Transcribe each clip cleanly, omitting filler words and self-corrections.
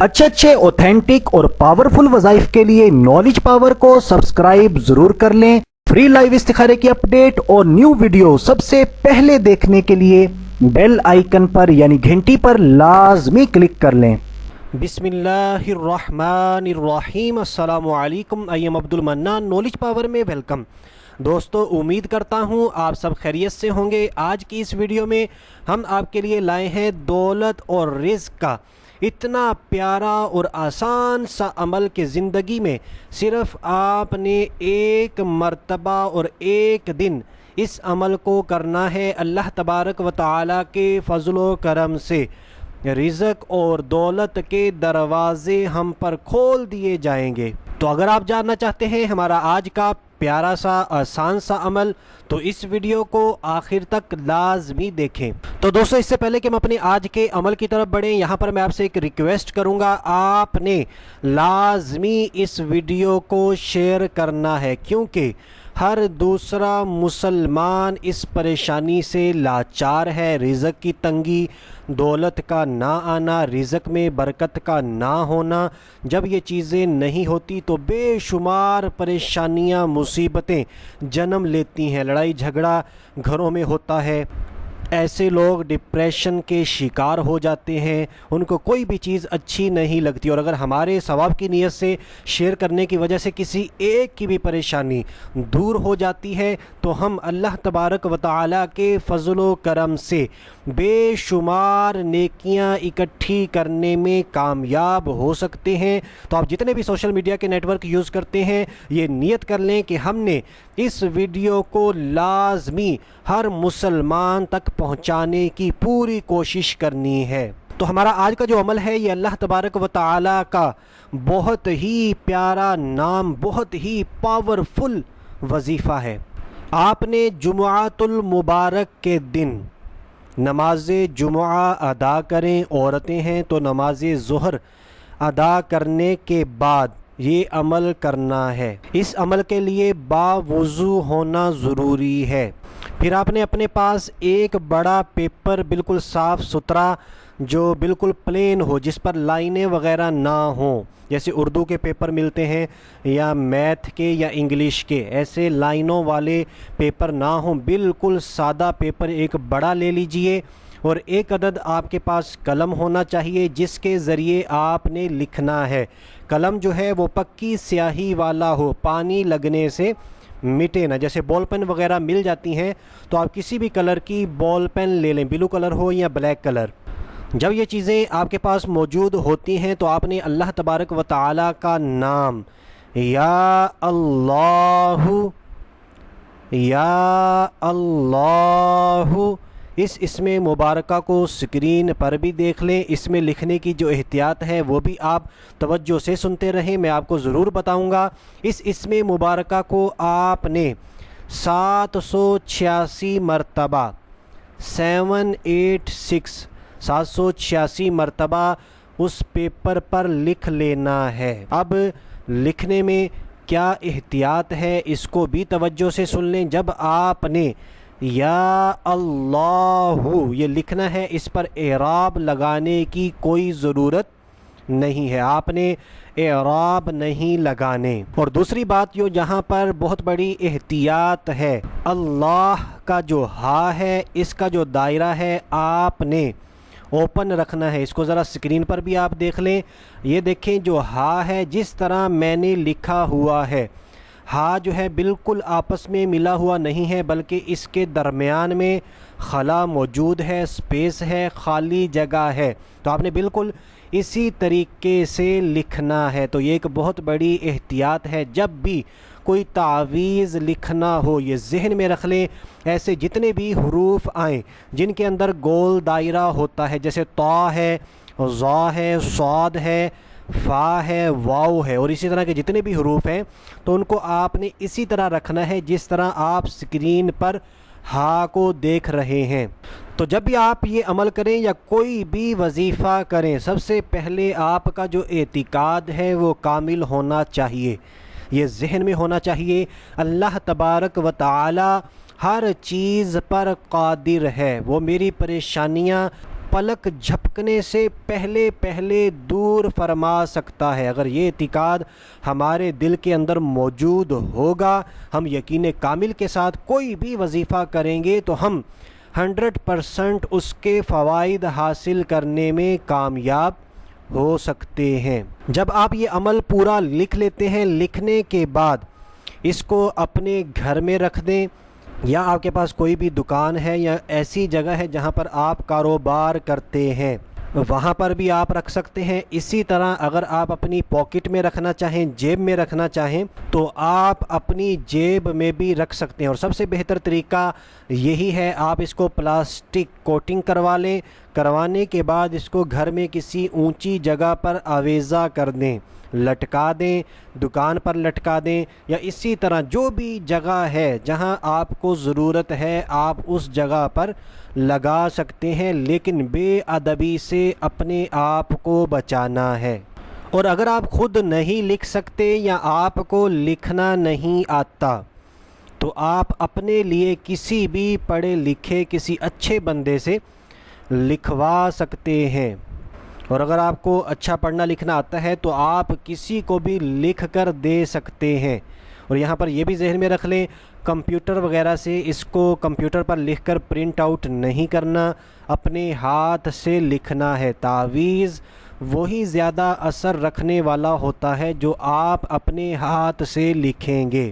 अच्छे ऑथेंटिक और पावरफुल वज़ाइफ के लिए नॉलेज पावर को सब्सक्राइब जरूर कर लें। फ्री लाइव इस्तिखारे की अपडेट और न्यू वीडियो सबसे पहले देखने के लिए बेल आइकन पर यानी घंटी पर लाजमी क्लिक कर लें। बिस्मिल्लाहिर्रहमानिर्रहीम। अस्सलामु अलैकुम। I am Abdul mannan, knowledge power में वेलकम। दोस्तों, उम्मीद करता हूँ आप सब खैरियत से होंगे। आज की इस वीडियो में हम आपके लिए लाए हैं दौलत और रिज़्क का इतना प्यारा और आसान सा अमल कि ज़िंदगी में सिर्फ़ आपने एक मर्तबा और एक दिन इस अमल को करना है। अल्लाह तबारक व तआला के फ़ज़्ल-ओ करम से रिज़्क और दौलत के दरवाज़े हम पर खोल दिए जाएंगे। तो अगर आप जानना चाहते हैं हमारा आज का प्यारा सा आसान सा अमल, तो इस वीडियो को आखिर तक लाजमी देखें। तो दोस्तों, इससे पहले कि हम अपने आज के अमल की तरफ बढ़ें, यहाँ पर मैं आपसे एक रिक्वेस्ट करूँगा, आपने लाजमी इस वीडियो को शेयर करना है, क्योंकि हर दूसरा मुसलमान इस परेशानी से लाचार है। रिज़्क की तंगी, दौलत का ना आना, रिज़्क में बरकत का ना होना। जब ये चीज़ें नहीं होती तो बेशुमार परेशानियां, मुसीबतें जन्म लेती हैं। लड़ाई झगड़ा घरों में होता है, ऐसे लोग डिप्रेशन के शिकार हो जाते हैं, उनको कोई भी चीज़ अच्छी नहीं लगती। और अगर हमारे सवाब की नीयत से शेयर करने की वजह से किसी एक की भी परेशानी दूर हो जाती है, तो हम अल्लाह तबारक व तआला के फ़ज़्ल-ओ करम से बेशुमार नेकियां इकट्ठी करने में कामयाब हो सकते हैं। तो आप जितने भी सोशल मीडिया के नेटवर्क यूज़ करते हैं, ये नियत कर लें कि हमने इस वीडियो को लाजमी हर मुसलमान तक पहुंचाने की पूरी कोशिश करनी है। तो हमारा आज का जो अमल है, ये अल्लाह तबारक व तआला का बहुत ही प्यारा नाम, बहुत ही पावरफुल वजीफ़ा है। आपने जुमुअतुल मुबारक के दिन नमाज जुमुआ अदा करें। औरतें हैं तो नमाज ज़ुहर अदा करने के बाद ये अमल करना है। इस अमल के लिए बावुज़ू होना ज़रूरी है। फिर आपने अपने पास एक बड़ा पेपर, बिल्कुल साफ़ सुथरा, जो बिल्कुल प्लेन हो, जिस पर लाइनें वगैरह ना हों, जैसे उर्दू के पेपर मिलते हैं या मैथ के या इंग्लिश के, ऐसे लाइनों वाले पेपर ना हों, बिल्कुल सादा पेपर एक बड़ा ले लीजिए। और एक अदद आपके पास कलम होना चाहिए जिसके ज़रिए आपने लिखना है। कलम जो है वो पक्की स्याही वाला हो, पानी लगने से मिटे ना। जैसे बॉल पेन वगैरह मिल जाती हैं, तो आप किसी भी कलर की बॉल पेन ले लें, ब्लू कलर हो या ब्लैक कलर। जब ये चीज़ें आपके पास मौजूद होती हैं, तो आपने अल्लाह तबारक व तआला का नाम या अल्लाहु इस इसमें मुबारका को स्क्रीन पर भी देख लें। इसमें लिखने की जो एहतियात है वो भी आप तवज्जो से सुनते रहें, मैं आपको ज़रूर बताऊंगा। इस इसमें मुबारका को आपने 786 मरतबा 786 मरतबा उस पेपर पर लिख लेना है। अब लिखने में क्या एहतियात है, इसको भी तवज्जो से सुन लें। जब आपने या अल्लाहु ये लिखना है, इस पर एराब लगाने की कोई ज़रूरत नहीं है, आपने एराब नहीं लगाने। और दूसरी बात जो जहाँ पर बहुत बड़ी एहतियात है, अल्लाह का जो हा है, इसका जो दायरा है आपने ओपन रखना है। इसको ज़रा स्क्रीन पर भी आप देख लें। ये देखें, जो हा है जिस तरह मैंने लिखा हुआ है, हा जो है बिल्कुल आपस में मिला हुआ नहीं है, बल्कि इसके दरमियान में खला मौजूद है, स्पेस है, खाली जगह है। तो आपने बिल्कुल इसी तरीके से लिखना है। तो ये एक बहुत बड़ी एहतियात है। जब भी कोई तावीज़ लिखना हो, ये ज़हन में रख लें, ऐसे जितने भी हरूफ आएँ जिनके अंदर गोल दायरा होता है, जैसे ता है, ज़ा है, साद है, फ़ा है, वाव है, और इसी तरह के जितने भी हरूफ हैं, तो उनको आपने इसी तरह रखना है जिस तरह आप स्क्रीन पर हा को देख रहे हैं। तो जब भी आप ये अमल करें या कोई भी वजीफ़ा करें, सबसे पहले आपका जो एतिकाद है वो कामिल होना चाहिए। ये ज़हन में होना चाहिए, अल्लाह तबारक व तआला हर चीज़ पर कादिर है, वो मेरी परेशानियाँ پلک جھپکنے سے پہلے پہلے دور فرما سکتا ہے۔ اگر یہ اعتقاد ہمارے دل کے اندر موجود ہوگا، ہم یقین کامل کے ساتھ کوئی بھی وظیفہ کریں گے تو ہم 100% اس کے فوائد حاصل کرنے میں کامیاب ہو سکتے ہیں۔ جب آپ یہ عمل پورا لکھ لیتے ہیں، لکھنے کے بعد اس کو اپنے گھر میں رکھ دیں، یا آپ کے پاس کوئی بھی دکان ہے یا ایسی جگہ ہے جہاں پر آپ کاروبار کرتے ہیں، وہاں پر بھی آپ رکھ سکتے ہیں۔ اسی طرح اگر آپ اپنی پاکٹ میں رکھنا چاہیں، جیب میں رکھنا چاہیں تو آپ اپنی جیب میں بھی رکھ سکتے ہیں، اور سب سے بہتر طریقہ یہی ہے، آپ اس کو پلاسٹک کوٹنگ کروا لیں۔ کروانے کے بعد اس کو گھر میں کسی اونچی جگہ پر آویزہ کر دیں، لٹکا دیں، دکان پر لٹکا دیں، یا اسی طرح جو بھی جگہ ہے جہاں آپ کو ضرورت ہے آپ اس جگہ پر لگا سکتے ہیں، لیکن بے ادبی سے اپنے آپ کو بچانا ہے۔ اور اگر آپ خود نہیں لکھ سکتے یا آپ کو لکھنا نہیں آتا تو آپ اپنے لیے کسی بھی پڑھے لکھے کسی اچھے بندے سے لکھوا سکتے ہیں، اور اگر آپ کو اچھا پڑھنا لکھنا آتا ہے تو آپ کسی کو بھی لکھ کر دے سکتے ہیں۔ اور یہاں پر یہ بھی ذہن میں رکھ لیں، کمپیوٹر وغیرہ سے اس کو کمپیوٹر پر لکھ کر پرنٹ آؤٹ نہیں کرنا، اپنے ہاتھ سے لکھنا ہے۔ تعویذ وہی زیادہ اثر رکھنے والا ہوتا ہے جو آپ اپنے ہاتھ سے لکھیں گے۔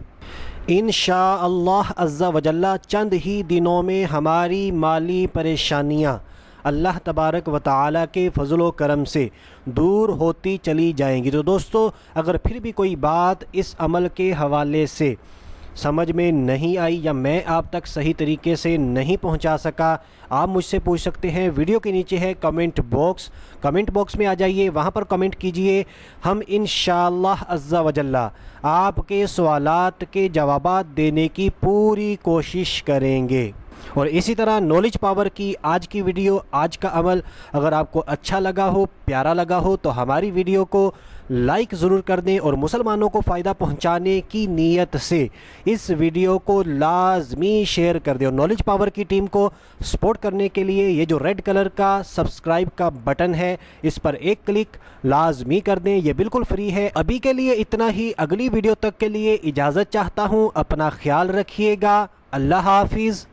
انشاءاللہ عز و جل چند ہی دنوں میں ہماری مالی پریشانیاں اللہ تبارک و تعالیٰ کے فضل و کرم سے دور ہوتی چلی جائیں گی۔ تو دوستو، اگر پھر بھی کوئی بات اس عمل کے حوالے سے سمجھ میں نہیں آئی یا میں آپ تک صحیح طریقے سے نہیں پہنچا سکا، آپ مجھ سے پوچھ سکتے ہیں۔ ویڈیو کے نیچے ہے کمنٹ باکس میں آ جائیے، وہاں پر کمنٹ کیجئے، ہم انشاءاللہ عز و جل آپ کے سوالات کے جوابات دینے کی پوری کوشش کریں گے۔ اور اسی طرح نالج پاور کی آج کی ویڈیو، آج کا عمل اگر آپ کو اچھا لگا ہو، پیارا لگا ہو تو ہماری ویڈیو کو لائک ضرور کر دیں، اور مسلمانوں کو فائدہ پہنچانے کی نیت سے اس ویڈیو کو لازمی شیئر کر دیں۔ اور نالج پاور کی ٹیم کو سپورٹ کرنے کے لیے یہ جو ریڈ کلر کا سبسکرائب کا بٹن ہے اس پر ایک کلک لازمی کر دیں، یہ بالکل فری ہے۔ ابھی کے لیے اتنا ہی، اگلی ویڈیو تک کے لیے اجازت چاہتا ہوں، اپنا خیال رکھیے گا، اللہ حافظ۔